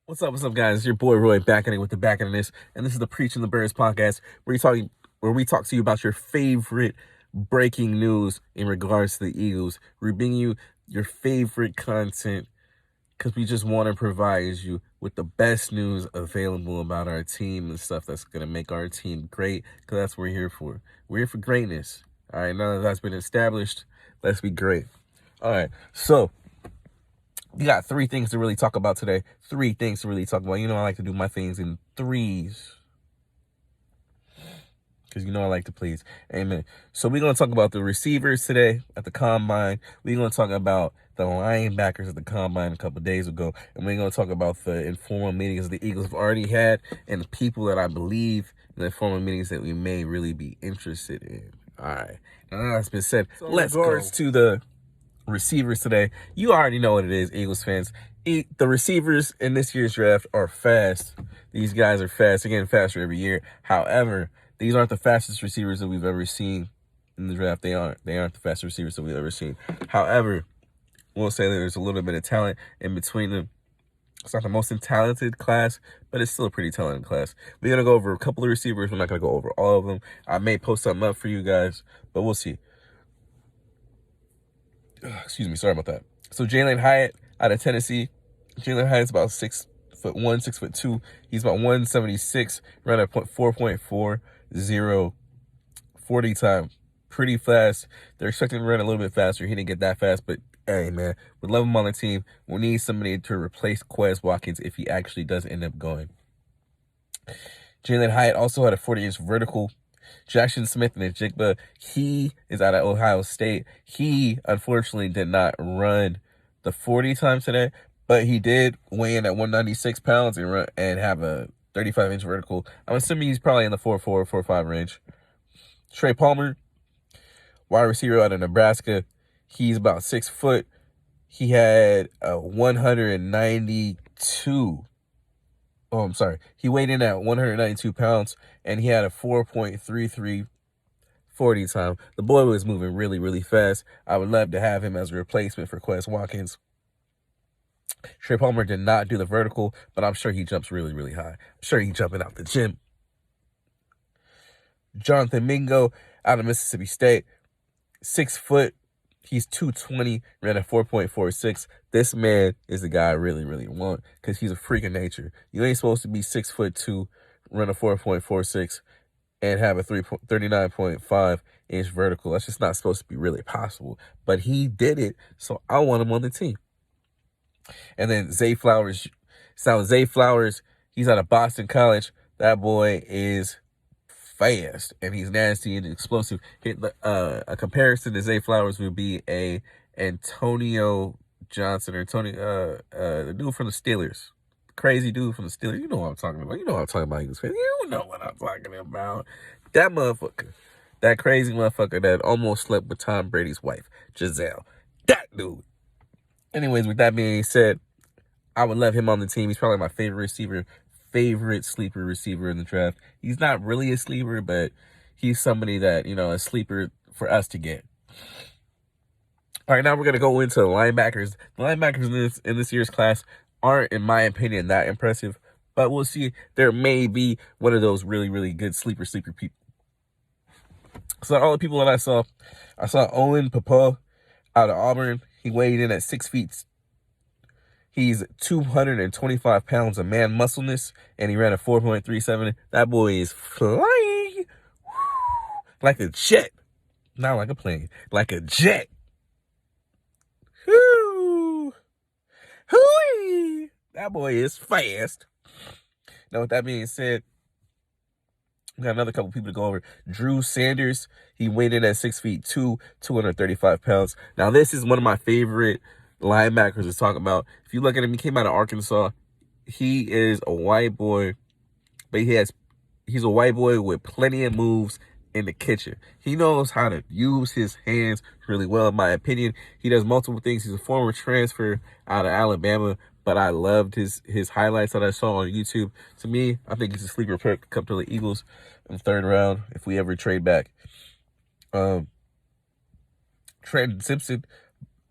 What's up, guys? It's your boy Roy back at it with the back end of this, and this is the Preaching the Birds podcast, where we talk to you about your favorite breaking news in regards to the Eagles. We bring you your favorite content because we just want to provide you with the best news available about our team and stuff that's gonna make our team great. Because that's what we're here for. We're here for greatness. All right, now that that's been established, let's be great. All right, so we got three things to really talk about today. Three things to really talk about. I like to do my things in threes. Because I like to please. Amen. So we're going to talk about the receivers today at the Combine. We're going to talk about the linebackers at the Combine a couple of days ago. And we're going to talk about the informal meetings the Eagles have already had and the people that I believe in the informal meetings that we may really be interested in. All right. Now that's been said, so let's go to the receivers today. You already know what it is, Eagles fans. The receivers in this year's draft are fast. These guys are fast. They're getting faster every year. However, these aren't the fastest receivers that we've ever seen in the draft. They aren't the fastest receivers that we've ever seen. However, we'll say that there's a little bit of talent in between them. It's not the most talented class, but it's still a pretty talented class. We're going to go over a couple of receivers. We're not going to go over all of them. I may post something up for you guys, but we'll see. Excuse me, sorry about that. So Jalen Hyatt out of Tennessee. Jalen Hyatt's about 6'1", 6'2". He's about 176, ran at 4.40 40 time. Pretty fast. They're expecting to run a little bit faster. He didn't get that fast, but hey, man, we love him on the team. We need somebody to replace Quez Watkins if he actually does end up going. Jalen Hyatt also had a 40-inch vertical. Jackson Smith and Jigba, he is out of Ohio State. He, unfortunately, did not run the 40 times today, but he did weigh in at 196 pounds and have a 35-inch vertical. I'm assuming he's probably in the 4.4, 4.5 range. Trey Palmer, wide receiver out of Nebraska. He's about 6 foot. He had a 192. Oh, I'm sorry. He weighed in at 192 pounds, and he had a 4.33 40 time. The boy was moving really, really fast. I would love to have him as a replacement for Quez Watkins. Trey Palmer did not do the vertical, but I'm sure he jumps really, really high. I'm sure he's jumping out the gym. Jonathan Mingo out of Mississippi State, 6 foot. He's 220, ran a 4.46. This man is the guy I really, really want because he's a freak of nature. You ain't supposed to be 6'2", run a 4.46, and have a 39.5-inch vertical. That's just not supposed to be really possible. But he did it, so I want him on the team. And then Zay Flowers. Zay Flowers, he's out of Boston College. That boy is fast, and he's nasty and explosive. A comparison to Zay Flowers would be a Antonio Johnson or the dude from the Steelers. Crazy dude from the Steelers. You know what I'm talking about. You know what I'm talking about. You know what I'm talking about. That motherfucker. That crazy motherfucker that almost slept with Tom Brady's wife, Giselle. That dude. Anyways, with that being said, I would love him on the team. He's probably my favorite sleeper receiver in the draft. He's not really a sleeper, but he's somebody that, a sleeper for us to get. All right, now we're going to go into the linebackers. The linebackers in this year's class aren't, in my opinion, that impressive, but we'll see. There may be one of those really, really good sleeper people. So all the people that I saw Owen Papa out of Auburn. He weighed in at 6 feet. He's 225 pounds of man muscleness, and he ran a 4.37. That boy is flying like a jet. Not like a plane, like a jet. Whoo! Hooey! That boy is fast. Now, with that being said, we got another couple people to go over. Drew Sanders, he weighed in at 6 feet 235 pounds. Now, this is one of my favorite linebackers to talk about. If you look at him, he came out of Arkansas. He is a white boy, but he's a white boy with plenty of moves in the kitchen. He knows how to use his hands really well, in my opinion. He does multiple things. He's a former transfer out of Alabama, but I loved his highlights that I saw on YouTube. To me, I think he's a sleeper pick to come to the Eagles in the third round if we ever trade back. Trenton Simpson,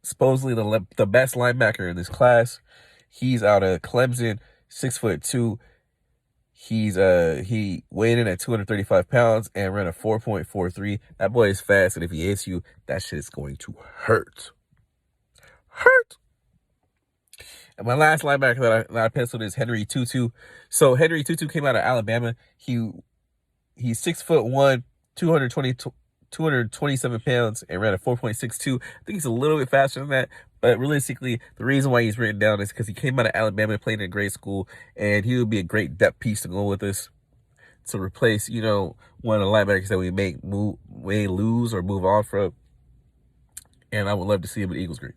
supposedly the best linebacker in this class. He's out of Clemson, 6'2". He weighed in at 235 pounds and ran a 4.43. That boy is fast, and if he hits you, that shit is going to hurt. Hurt. And my last linebacker that I penciled is Henry Tutu. So Henry Tutu came out of Alabama. He's 6'1", 227 pounds, and ran a 4.62. I think he's a little bit faster than that, but realistically, the reason why he's written down is because he came out of Alabama, played in a great school, and he would be a great depth piece to go with us to replace, one of the linebackers that we may lose or move on from. And I would love to see him in Eagles green.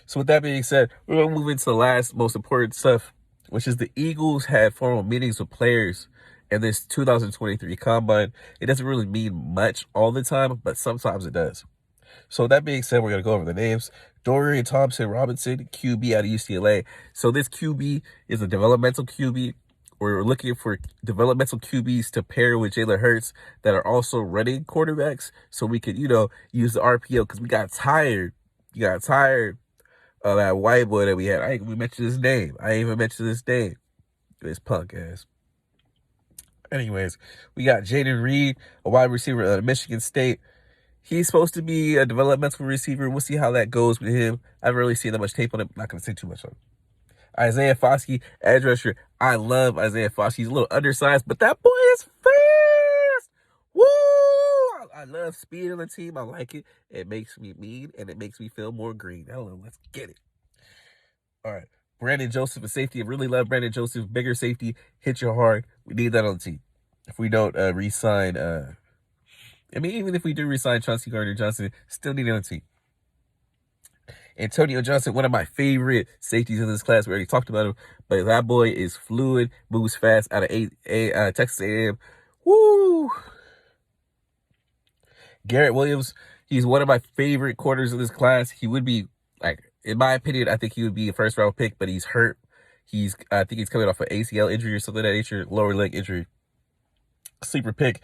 So with that being said, we're going to move into the last most important stuff, which is the Eagles had formal meetings with players in this 2023 Combine. It doesn't really mean much all the time, but sometimes it does. So with that being said, we're going to go over the names. Dorian Thompson-Robinson, QB out of UCLA. So this QB is a developmental QB. We're looking for developmental QBs to pair with Jalen Hurts that are also running quarterbacks, so we could, use the RPO, because we got tired. You got tired of that white boy that we had. I ain't even mentioned his name. This punk ass. Anyways, we got Jaden Reed, a wide receiver out of Michigan State. He's supposed to be a developmental receiver. We'll see how that goes with him. I haven't really seen that much tape on him. Not going to say too much on him. Isaiah Foskey, edge rusher. I love Isaiah Foskey. He's a little undersized, but that boy is fast. Woo! I love speed on the team. I like it. It makes me mean, and it makes me feel more green. Hello, let's get it. All right. Brandon Joseph, a safety. I really love Brandon Joseph. Bigger safety. Hit you hard. We need that on the team. If we don't re-sign, even if we do re-sign Chauncey Gardner-Johnson, still need it on the team. Antonio Johnson, one of my favorite safeties in this class. We already talked about him, but that boy is fluid, moves fast out of Texas A&M. Woo! Garrett Williams, he's one of my favorite corners in this class. He would be, in my opinion, I think he would be a first-round pick, but he's hurt. I think he's coming off an ACL injury or something of that nature, lower leg injury. Sleeper pick.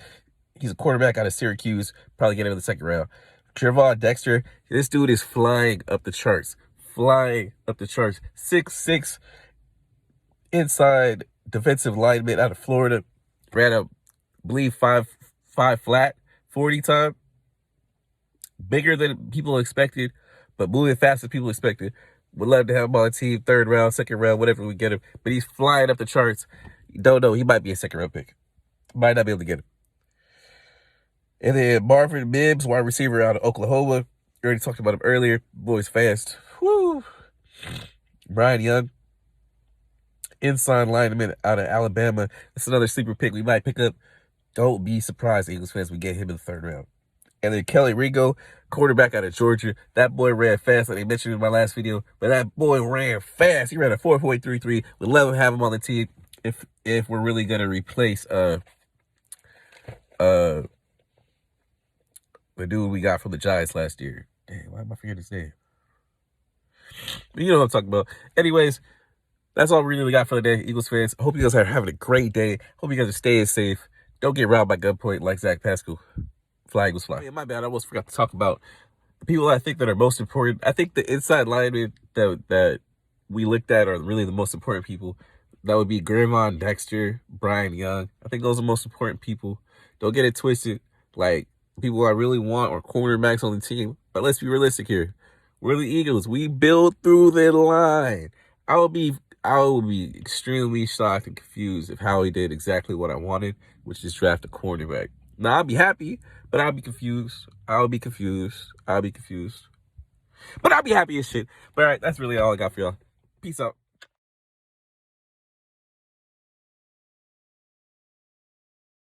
He's a quarterback out of Syracuse. Probably get him in the second round. Trevon Dexter, this dude is flying up the charts. 6'6", inside defensive lineman out of Florida. Ran a, I believe, 5.5 flat 40 time. Bigger than people expected, but moving faster than people expected. Would love to have him on the team, third round, second round, whatever we get him. But he's flying up the charts. Don't know. He might be a second round pick. Might not be able to get him. And then Marvin Mims, wide receiver out of Oklahoma. We already talked about him earlier. Boy's fast. Woo. Brian Young, inside lineman out of Alabama. That's another sleeper pick we might pick up. Don't be surprised, Eagles fans, we get him in the third round. And then Kelly Ringo, quarterback out of Georgia. That boy ran fast, like I mentioned in my last video. But that boy ran fast. He ran a 4.33. We'd love to have him on the team if we're really going to replace the dude we got from the Giants last year. Damn, why am I forgetting his name? But you know what I'm talking about. Anyways, that's all we really got for the day, Eagles fans. I hope you guys are having a great day. Hope you guys are staying safe. Don't get robbed by gunpoint like Zach Pascal. Flag was fly. My bad. I almost forgot to talk about the people I think that are most important. I think the inside linemen that we looked at are really the most important people. That would be Graham, Dexter, Brian Young. I think those are the most important people. Don't get it twisted. People I really want are cornerbacks on the team. But let's be realistic here. We're the Eagles. We build through the line. I will be extremely shocked and confused if Howie did exactly what I wanted, which is draft a cornerback. Now, I'll be happy, but I'll be confused. But I'll be happy as shit. But all right, that's really all I got for y'all. Peace out.